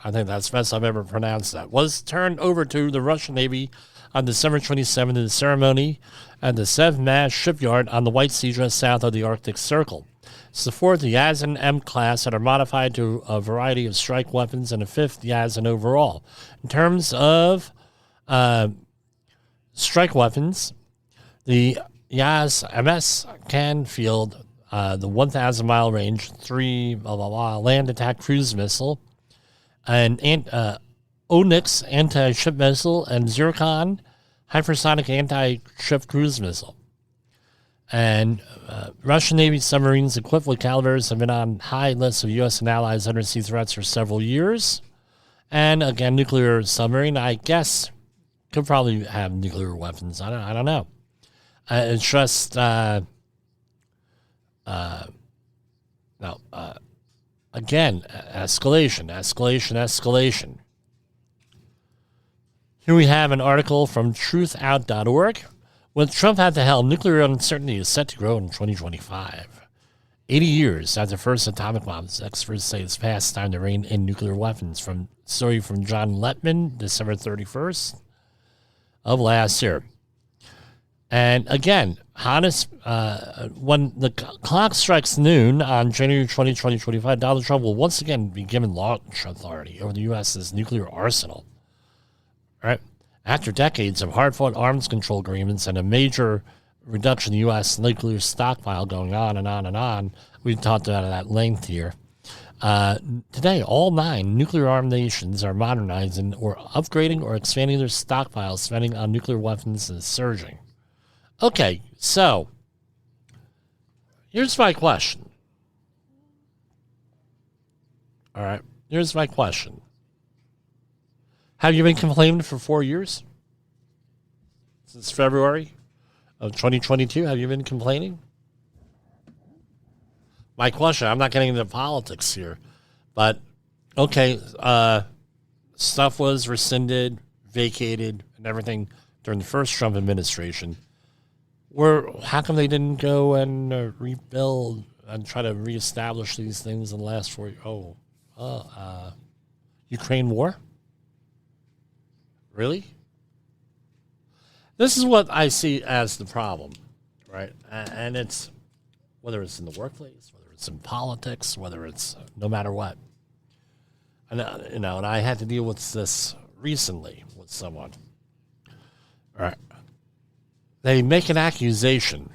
I think that's the best I've ever pronounced that, was turned over to the Russian Navy on December 27th in the ceremony at the Sevmaz shipyard on the White Sea just south of the Arctic Circle. It's the fourth Yezin M class that are modified to a variety of strike weapons and a fifth Yezin overall. In terms of strike weapons, the Yaz MS can field the 1,000-mile range, 3 land attack cruise missile, an Onyx anti-ship missile, and Zircon hypersonic anti-ship cruise missile. And Russian Navy submarines equipped with calibers have been on high lists of U.S. and Allies undersea threats for several years. And again, nuclear submarine, I guess, could probably have nuclear weapons. I don't know. It's just again, escalation. Here we have an article from truthout.org. With Trump at the helm, nuclear uncertainty is set to grow in 2025. 80 years after the first atomic bombs, experts say it's past time to rein in nuclear weapons. From story from John Letman, December 31st of last year. And again, hottest, when the clock strikes noon on January 20, 2025, Donald Trump will once again be given launch authority over the U.S.'s nuclear arsenal. Right? After decades of hard-fought arms control agreements and a major reduction in the U.S. nuclear stockpile going on and on and on, we've talked about it at length here. Today, all 9 nuclear-armed nations are modernizing or upgrading or expanding their stockpiles. Spending on nuclear weapons is surging. Okay, so here's my question. All right, here's my question. Have you been complaining for 4 years? Since February of 2022, have you been complaining? My question, I'm not getting into politics here, but okay, stuff was rescinded, vacated, and everything during the first Trump administration. How come they didn't go and rebuild and try to reestablish these things in the last 4 years? Ukraine war? Really? This is what I see as the problem, right? And it's, whether it's in the workplace, whether it's in politics, whether it's no matter what. And, and I had to deal with this recently with someone. All right. They make an accusation.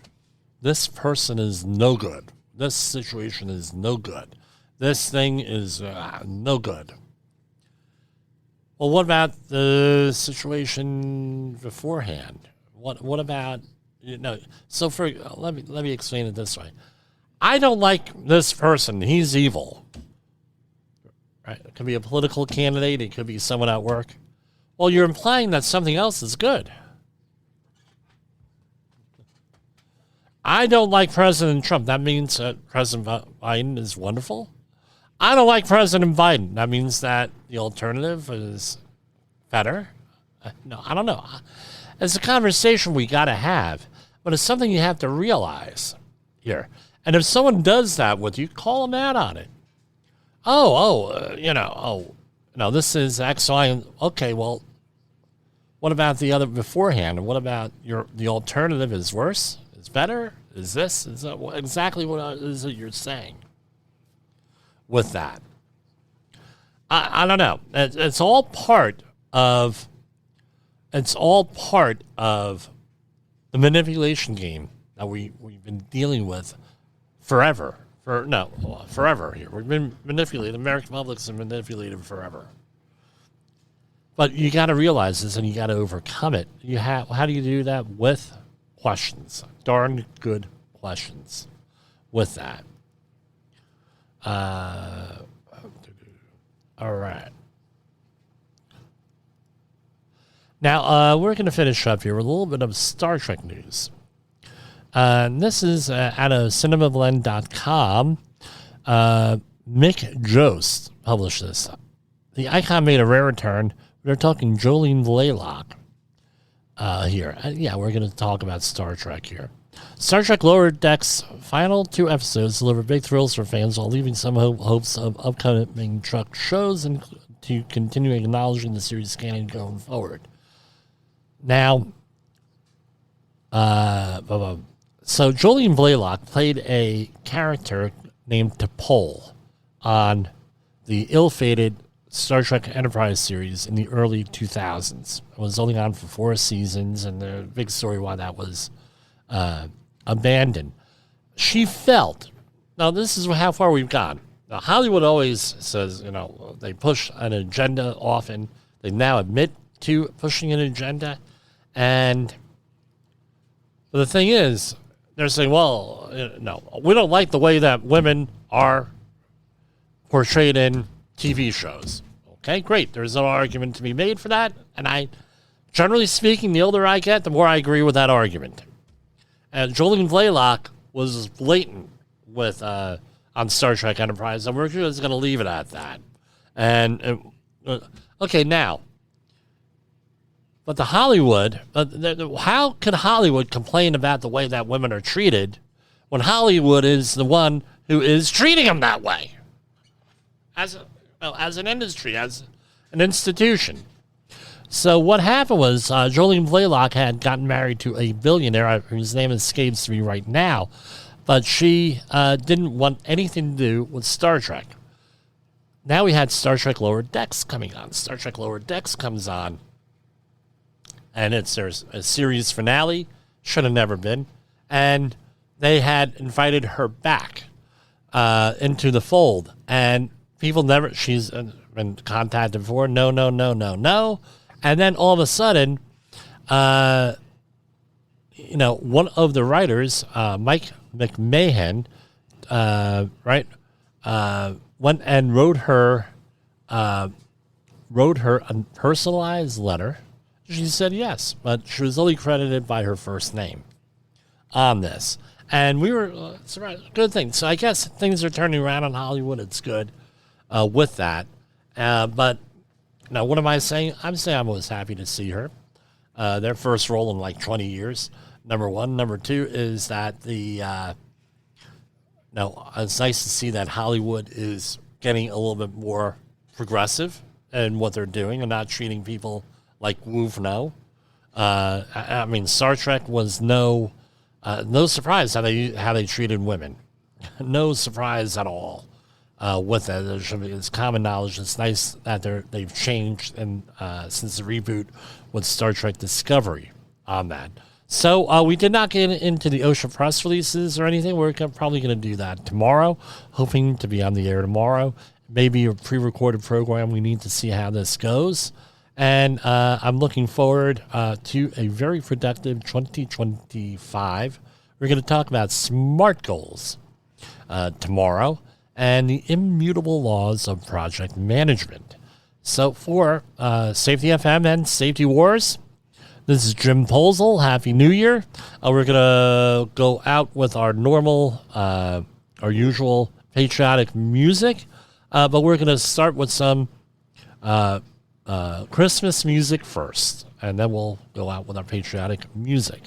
This person is no good. This situation is no good. This thing is no good. Well, what about the situation beforehand? What about, so let me explain it this way. I don't like this person. He's evil. Right? It could be a political candidate. It could be someone at work. Well, you're implying that something else is good. I don't like President Trump. That means that President Biden is wonderful. I don't like President Biden. That means that the alternative is better. No, I don't know. It's a conversation we got to have, but it's something you have to realize here. And if someone does that with you, call them out on it. This is X, Y, and okay, well, what about the other beforehand? And what about the alternative is worse? Is better? Is this? Is that exactly what is it you're saying with that? I don't know. It's all part of the manipulation game that we've been dealing with forever. Forever here. We've been manipulated. The American public's been manipulated forever. But you got to realize this, and you got to overcome it. How do you do that? With questions. Darn good questions with that. All right. Now, we're going to finish up here with a little bit of Star Trek news. This is out of cinemablend.com. Mick Jost published this. The icon made a rare return. We're talking Jolene Blaylock here. We're going to talk about Star Trek here. Star Trek Lower Decks' final 2 episodes deliver big thrills for fans while leaving some hopes of upcoming Trek shows and to continue acknowledging the series canon going forward. Now, so Jolene Blaylock played a character named T'Pol on the ill-fated Star Trek Enterprise series in the early 2000s. It was only on for 4 seasons, and the big story why that was abandoned. She felt, now this is how far we've gone. Now, Hollywood always says, they push an agenda often. They now admit to pushing an agenda. And the thing is, they're saying, well, no, we don't like the way that women are portrayed in TV shows. Okay, great. There's no argument to be made for that. And generally speaking, the older I get, the more I agree with that argument. And Jolene Blaylock was blatant with on Star Trek Enterprise, and we're just going to leave it at that. And okay, now, but the Hollywood, how can Hollywood complain about the way that women are treated when Hollywood is the one who is treating them that way? As an industry, as an institution. So what happened was Jolene Blaylock had gotten married to a billionaire whose name escapes me right now, but she didn't want anything to do with Star Trek. Now we had Star Trek Lower Decks coming on. Star Trek Lower Decks comes on, and there's a series finale, should have never been, and they had invited her back into the fold, and she's been contacted before, no. And then all of a sudden, one of the writers, Mike McMahon, went and wrote her a personalized letter. She said yes, but she was only credited by her first name on this. And we were, it's a good thing. So I guess things are turning around in Hollywood. It's good with that. But now, what am I saying? I'm saying I was happy to see her. Their first role in like 20 years. Number one. Number two is that it's nice to see that Hollywood is getting a little bit more progressive in what they're doing and not treating people like Woofno. I mean, Star Trek was no surprise how they treated women. No surprise at all. With that, it's common knowledge. It's nice that they've changed and since the reboot with Star Trek Discovery on that. So we did not get into the OSHA press releases or anything. We're probably going to do that tomorrow, hoping to be on the air tomorrow. Maybe a pre-recorded program. We need to see how this goes. And I'm looking forward to a very productive 2025. We're going to talk about SMART goals tomorrow and the immutable laws of project management. So for Safety FM and Safety Wars, This is Jim Posel. Happy New Year. We're going to go out with our normal, our usual patriotic music, but we're going to start with some Christmas music first, and then we'll go out with our patriotic music.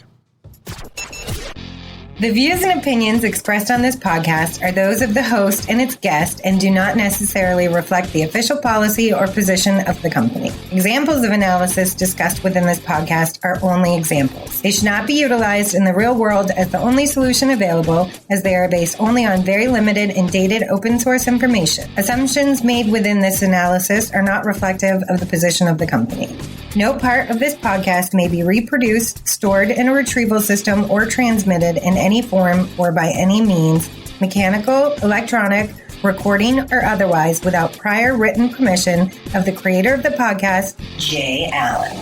The views and opinions expressed on this podcast are those of the host and its guest and do not necessarily reflect the official policy or position of the company. Examples of analysis discussed within this podcast are only examples. They should not be utilized in the real world as the only solution available, as they are based only on very limited and dated open source information. Assumptions made within this analysis are not reflective of the position of the company. No part of this podcast may be reproduced, stored in a retrieval system, or transmitted in any form or by any means, mechanical, electronic, recording, or otherwise, without prior written permission of the creator of the podcast, Jay Allen.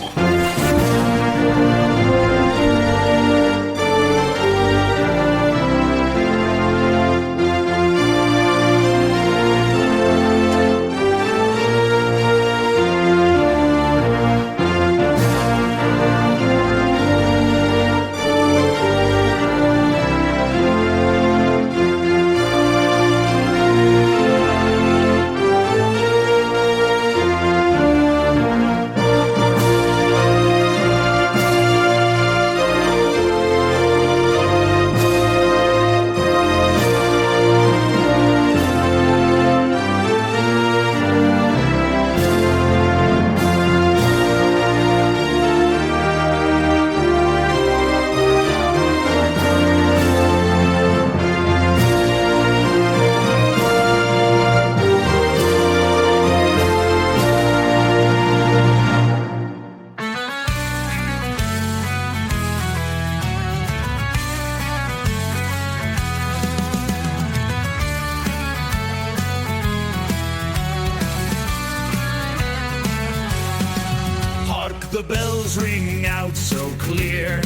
The bells ring out so clear,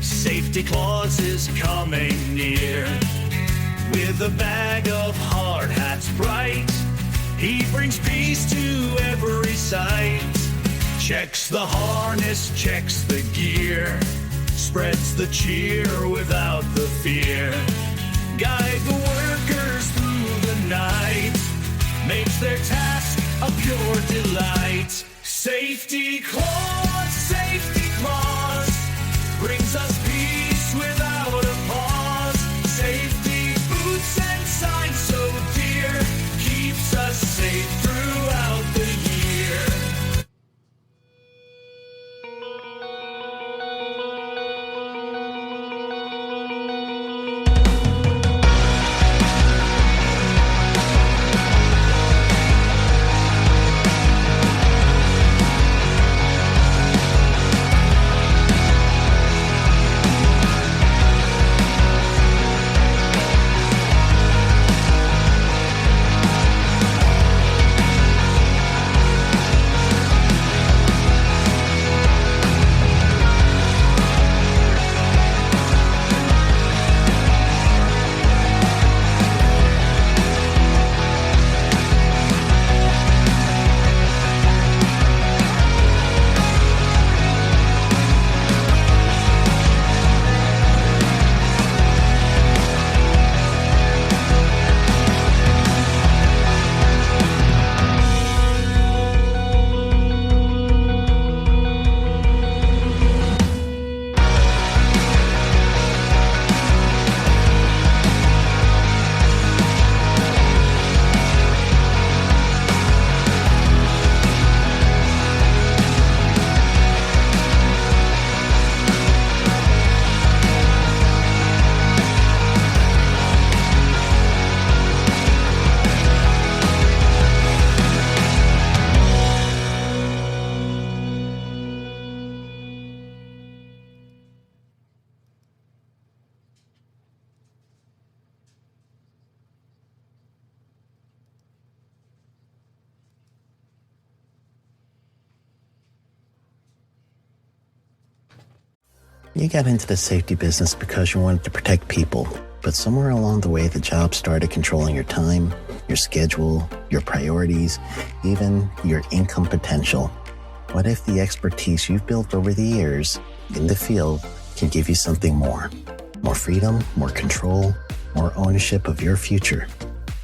Safety Claus is coming near. With a bag of hard hats bright, he brings peace to every sight. Checks the harness, checks the gear, spreads the cheer without the fear. Guide the workers through the night, makes their task a pure delight. Safety Claus, brings us peace without a pause. Safety boots and signs so dear, keeps us safe throughout the year. You got into the safety business because you wanted to protect people, but somewhere along the way, the job started controlling your time, your schedule, your priorities, even your income potential. What if the expertise you've built over the years in the field can give you something more? More freedom, more control, more ownership of your future.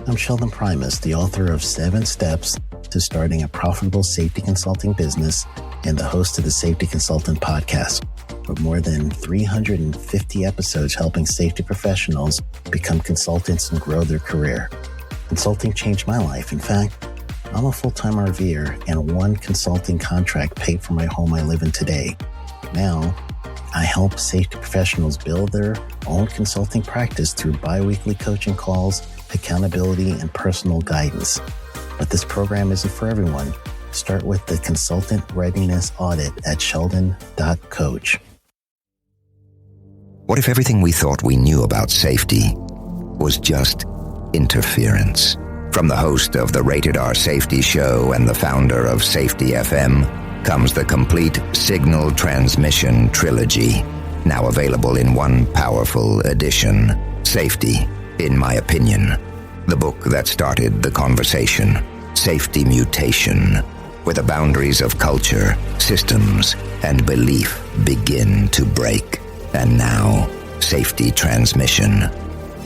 I'm Sheldon Primus, the author of 7 Steps to Starting a Profitable Safety Consulting Business and the host of the Safety Consultant Podcast, with more than 350 episodes helping safety professionals become consultants and grow their career. Consulting changed my life. In fact, I'm a full-time RVer, and one consulting contract paid for my home I live in today. Now, I help safety professionals build their own consulting practice through bi-weekly coaching calls, accountability, and personal guidance. But this program isn't for everyone. Start with the Consultant Readiness Audit at sheldon.coach. What if everything we thought we knew about safety was just interference? From the host of the Rated R Safety Show and the founder of Safety FM comes the complete Signal Transmission Trilogy, now available in one powerful edition. Safety, in my opinion, the book that started the conversation. Safety Mutation, where the boundaries of culture, systems, and belief begin to break. And now, Safety Transmission,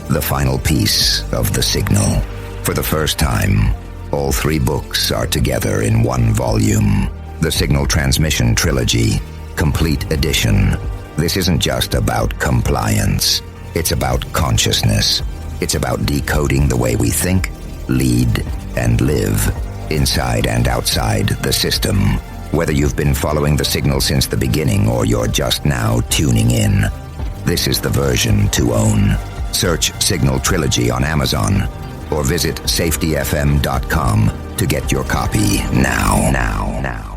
the final piece of the signal. For the first time, all 3 books are together in one volume. The Signal Transmission Trilogy, Complete Edition. This isn't just about compliance. It's about consciousness. It's about decoding the way we think, lead, and live, inside and outside the system. Whether you've been following the signal since the beginning or you're just now tuning in, this is the version to own. Search Signal Trilogy on Amazon or visit safetyfm.com to get your copy now.